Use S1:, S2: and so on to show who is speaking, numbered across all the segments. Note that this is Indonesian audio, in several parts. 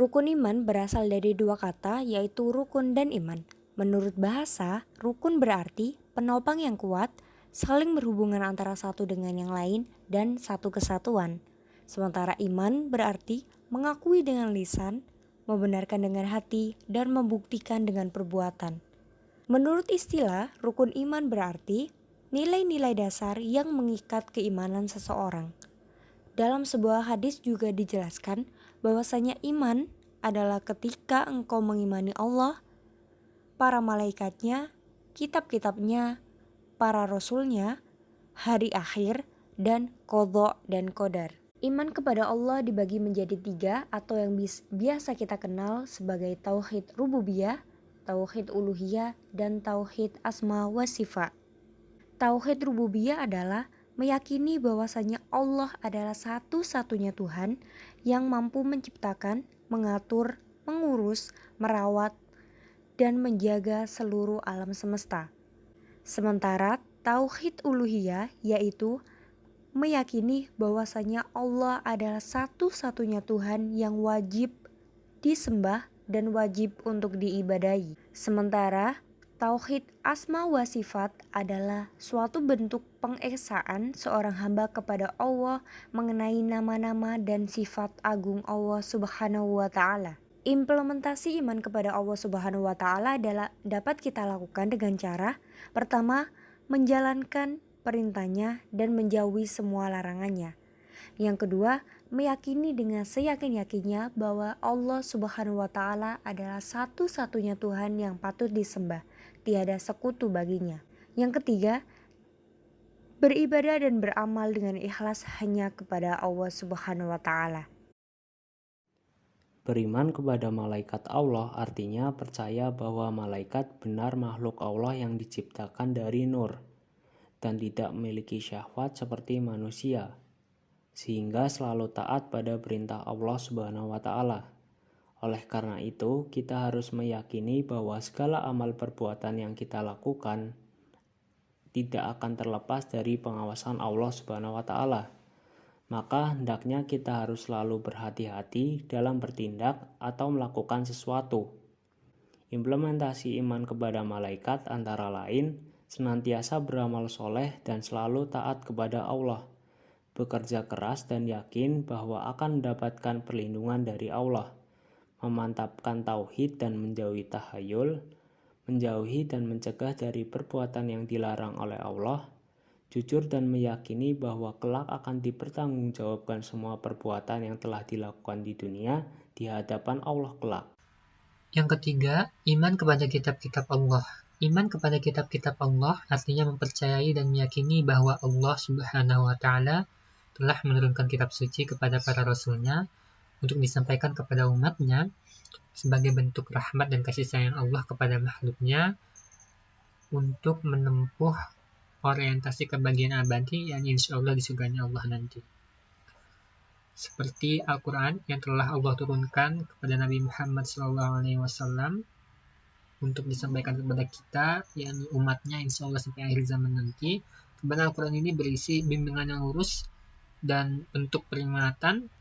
S1: Rukun iman berasal dari dua kata, yaitu rukun dan iman. Menurut bahasa, rukun berarti penopang yang kuat, saling berhubungan antara satu dengan yang lain, dan satu kesatuan. Sementara iman berarti mengakui dengan lisan, membenarkan dengan hati, dan membuktikan dengan perbuatan. Menurut istilah, rukun iman berarti nilai-nilai dasar yang mengikat keimanan seseorang. Dalam sebuah hadis juga dijelaskan bahwasanya iman adalah ketika engkau mengimani Allah, para malaikatnya, kitab-kitabnya, para rasulnya, hari akhir, dan qadha dan qadar. Iman kepada Allah dibagi menjadi 3 atau yang biasa kita kenal sebagai tauhid rububiyah, tauhid uluhiyah, dan tauhid asma wa sifat. Tauhid rububiyah adalah meyakini bahwasanya Allah adalah satu-satunya Tuhan yang mampu menciptakan, mengatur, mengurus, merawat, dan menjaga seluruh alam semesta. Sementara tauhid uluhiyah yaitu meyakini bahwasanya Allah adalah satu-satunya Tuhan yang wajib disembah dan wajib untuk diibadahi. Sementara tauhid asma wa sifat adalah suatu bentuk pengesaan seorang hamba kepada Allah mengenai nama-nama dan sifat agung Allah Subhanahu wa taala. Implementasi iman kepada Allah Subhanahu wa taala dapat kita lakukan dengan cara pertama, menjalankan perintahnya dan menjauhi semua larangannya. Yang kedua, meyakini dengan seyakin-yakinnya bahwa Allah Subhanahu wa taala adalah satu-satunya Tuhan yang patut disembah, tiada sekutu baginya. Yang ketiga, beribadah dan beramal dengan ikhlas hanya kepada Allah Subhanahu wa taala.
S2: Beriman kepada malaikat Allah artinya percaya bahwa malaikat benar makhluk Allah yang diciptakan dari nur dan tidak memiliki syahwat seperti manusia, sehingga selalu taat pada perintah Allah Subhanahu wa taala. Oleh karena itu, kita harus meyakini bahwa segala amal perbuatan yang kita lakukan tidak akan terlepas dari pengawasan Allah Subhanahu wa taala. Maka hendaknya kita harus selalu berhati-hati dalam bertindak atau melakukan sesuatu. Implementasi iman kepada malaikat antara lain senantiasa beramal soleh dan selalu taat kepada Allah, bekerja keras dan yakin bahwa akan mendapatkan perlindungan dari Allah, memantapkan tauhid dan menjauhi tahayul, menjauhi dan mencegah dari perbuatan yang dilarang oleh Allah, jujur dan meyakini bahwa kelak akan dipertanggungjawabkan semua perbuatan yang telah dilakukan di dunia di hadapan Allah kelak.
S3: Yang ketiga, iman kepada kitab-kitab Allah. Iman kepada kitab-kitab Allah artinya mempercayai dan meyakini bahwa Allah Subhanahu wa taala telah menurunkan kitab suci kepada para rasulnya untuk disampaikan kepada umatnya sebagai bentuk rahmat dan kasih sayang Allah kepada makhluknya untuk menempuh orientasi kebahagiaan abadi yang insya Allah di surganya Allah nanti. Seperti Al-Quran yang telah Allah turunkan kepada Nabi Muhammad SAW untuk disampaikan kepada kita, yakni umatnya insya Allah sampai akhir zaman nanti. Kebenaran Al-Quran ini berisi bimbingan yang lurus dan bentuk peringatan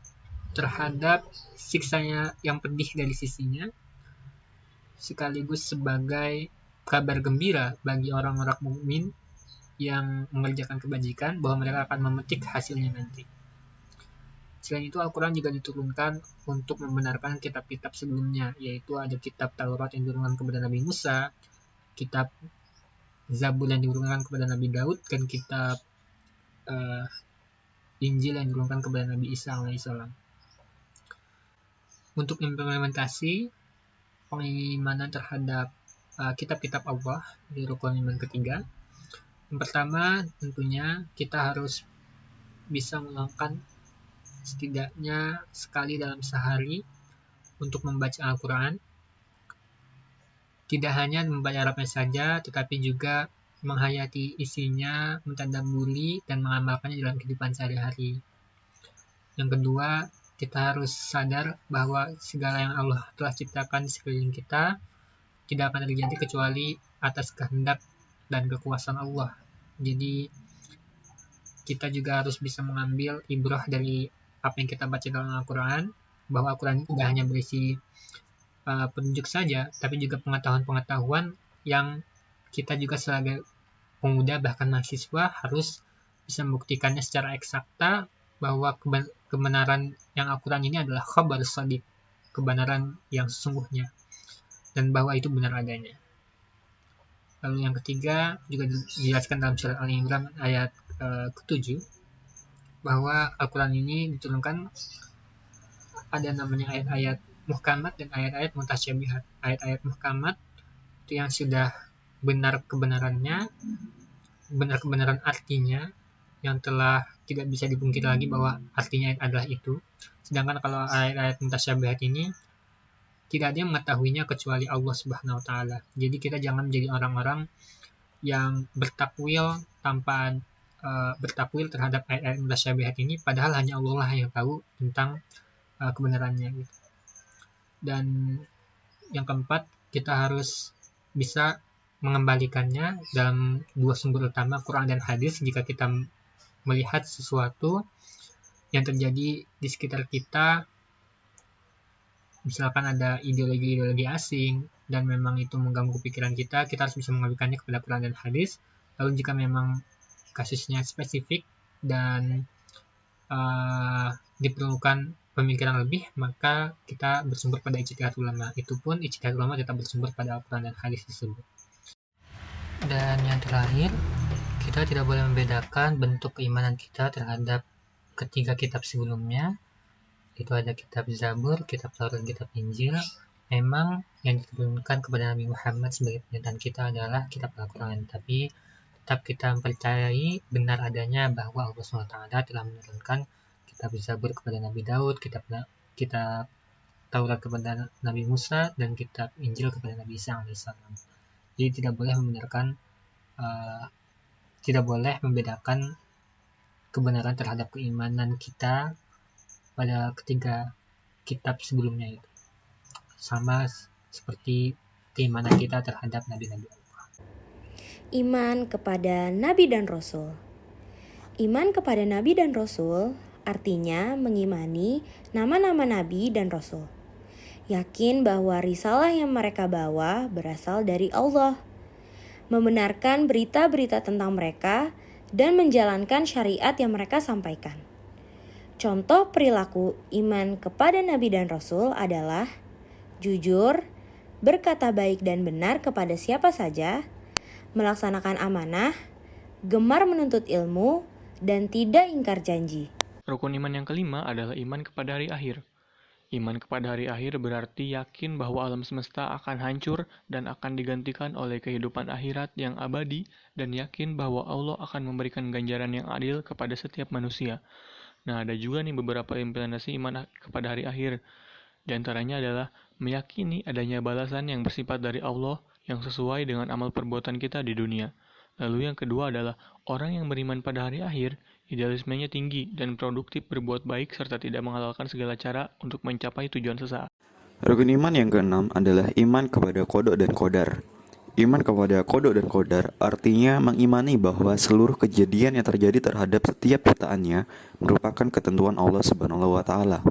S3: terhadap siksanya yang pedih dari sisinya, sekaligus sebagai kabar gembira bagi orang-orang mukmin yang mengerjakan kebajikan bahwa mereka akan memetik hasilnya nanti. Selain itu, Al-Quran juga diturunkan untuk membenarkan kitab-kitab sebelumnya, yaitu ada kitab Taurat yang diturunkan kepada Nabi Musa, kitab Zabur yang diturunkan kepada Nabi Daud, dan kitab Injil yang diturunkan kepada Nabi Isa alaihissalam. Untuk implementasi pengimanan terhadap kitab-kitab Allah di rukun iman ketiga, yang pertama tentunya kita harus bisa melakukan setidaknya sekali dalam sehari untuk membaca Al-Quran. Tidak hanya membaca Arabnya saja, tetapi juga menghayati isinya, mentadabburi dan mengamalkannya dalam kehidupan sehari-hari. Yang kedua, kita harus sadar bahwa segala yang Allah telah ciptakan di sekeliling kita tidak akan terjadi kecuali atas kehendak dan kekuasaan Allah. Jadi kita juga harus bisa mengambil ibrah dari apa yang kita baca dalam Al-Quran bahwa Al-Quran itu tidak hanya berisi petunjuk saja, tapi juga pengetahuan-pengetahuan yang kita juga sebagai pemuda bahkan mahasiswa harus bisa membuktikannya secara eksakta bahwa kebenaran yang Al-Quran ini adalah khabar shadiq, kebenaran yang sesungguhnya, dan bahwa itu benar adanya. Lalu yang ketiga juga dijelaskan dalam surat Al-Imran ayat ke-7 bahwa Al-Quran ini diturunkan ada namanya ayat-ayat muhkamat dan ayat-ayat mutasyabihat. Ayat-ayat muhkamat itu yang sudah benar kebenarannya, benar kebenaran artinya, yang telah tidak bisa dipungkiri lagi bahwa artinya adalah itu. Sedangkan kalau ayat-ayat mutasyabihat ini tidak ada yang mengetahuinya kecuali Allah Subhanahu wa taala. Jadi kita jangan menjadi orang-orang yang bertakwil tanpa bertakwil terhadap ayat-ayat mutasyabihat ini, padahal hanya Allah lah yang tahu tentang kebenarannya gitu. Dan yang keempat, kita harus bisa mengembalikannya dalam dua sumber utama, Quran dan hadis, jika kita melihat sesuatu yang terjadi di sekitar kita, misalkan ada ideologi-ideologi asing dan memang itu mengganggu pikiran kita, kita harus bisa mengembalikannya kepada Quran dan hadis. Lalu jika memang kasusnya spesifik dan diperlukan pemikiran lebih, maka kita bersumber pada ijtihad ulama. Itu pun ijtihad ulama tetap bersumber pada Al-Quran dan hadis tersebut. Dan yang terakhir, kita tidak boleh membedakan bentuk keimanan kita terhadap ketiga kitab sebelumnya. Itu ada kitab Zabur, kitab Taurat, kitab Injil. Memang yang diturunkan kepada Nabi Muhammad sebagai penyataan kita adalah kitab Al-Quran, tapi tetap kita mempercayai benar adanya bahwa Allah SWT telah menurunkan kitab Zabur kepada Nabi Daud, kitab Taurat kepada Nabi Musa, dan kitab Injil kepada Nabi Isa alaihissalam. Jadi tidak boleh membedakan kebenaran terhadap keimanan kita pada ketiga kitab sebelumnya itu. Sama seperti keimanan kita terhadap nabi-nabi Allah.
S1: Iman kepada Nabi dan Rasul. Iman kepada Nabi dan Rasul artinya mengimani nama-nama Nabi dan Rasul. Yakin bahwa risalah yang mereka bawa berasal dari Allah. Membenarkan berita-berita tentang mereka dan menjalankan syariat yang mereka sampaikan. Contoh perilaku iman kepada Nabi dan Rasul adalah jujur, berkata baik dan benar kepada siapa saja, melaksanakan amanah, gemar menuntut ilmu, dan tidak ingkar janji.
S4: Rukun iman yang kelima adalah iman kepada hari akhir. Iman kepada hari akhir berarti yakin bahwa alam semesta akan hancur dan akan digantikan oleh kehidupan akhirat yang abadi, dan yakin bahwa Allah akan memberikan ganjaran yang adil kepada setiap manusia. Nah, ada juga nih beberapa implementasi iman kepada hari akhir. Di antaranya adalah meyakini adanya balasan yang bersifat dari Allah yang sesuai dengan amal perbuatan kita di dunia. Lalu yang kedua adalah orang yang beriman pada hari akhir, idealismenya tinggi dan produktif berbuat baik serta tidak menghalalkan segala cara untuk mencapai tujuan sesaat.
S5: Rukun iman yang keenam adalah iman kepada qada dan qadar. Iman kepada qada dan qadar artinya mengimani bahwa seluruh kejadian yang terjadi terhadap setiap ciptaannya merupakan ketentuan Allah Subhanahu wa taala.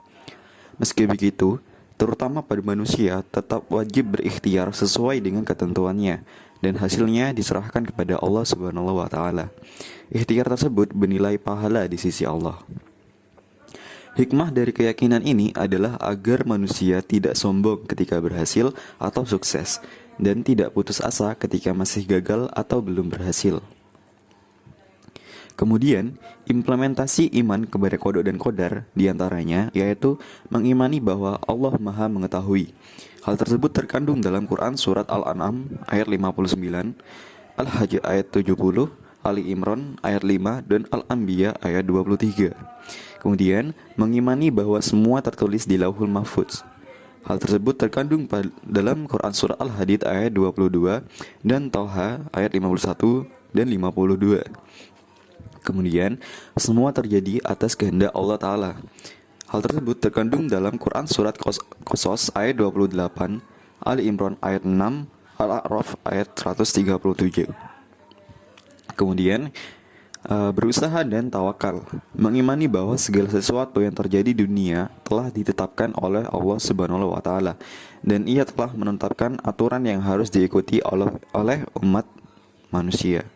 S5: Meski begitu, terutama pada manusia tetap wajib berikhtiar sesuai dengan ketentuannya, dan hasilnya diserahkan kepada Allah Subhanahu wa taala. Ikhtiar tersebut bernilai pahala di sisi Allah. Hikmah dari keyakinan ini adalah agar manusia tidak sombong ketika berhasil atau sukses, dan tidak putus asa ketika masih gagal atau belum berhasil. Kemudian, implementasi iman kepada qada dan qadar diantaranya yaitu mengimani bahwa Allah Maha Mengetahui. Hal tersebut terkandung dalam Quran Surat Al-An'am ayat 59, Al-Hajj ayat 70, Ali Imran ayat 5, dan Al-Anbiya ayat 23. Kemudian, mengimani bahwa semua tertulis di Lauhul Mahfuz. Hal tersebut terkandung dalam Quran Surat Al-Hadid ayat 22 dan Thaha ayat 51 dan 52. Kemudian, semua terjadi atas kehendak Allah Ta'ala. Hal tersebut terkandung dalam Quran Surat Qasas ayat 28, Ali Imran ayat 6, Al-A'raf ayat 137. Kemudian, berusaha dan tawakal, mengimani bahwa segala sesuatu yang terjadi di dunia telah ditetapkan oleh Allah Subhanahu wa taala dan ia telah menetapkan aturan yang harus diikuti oleh umat manusia.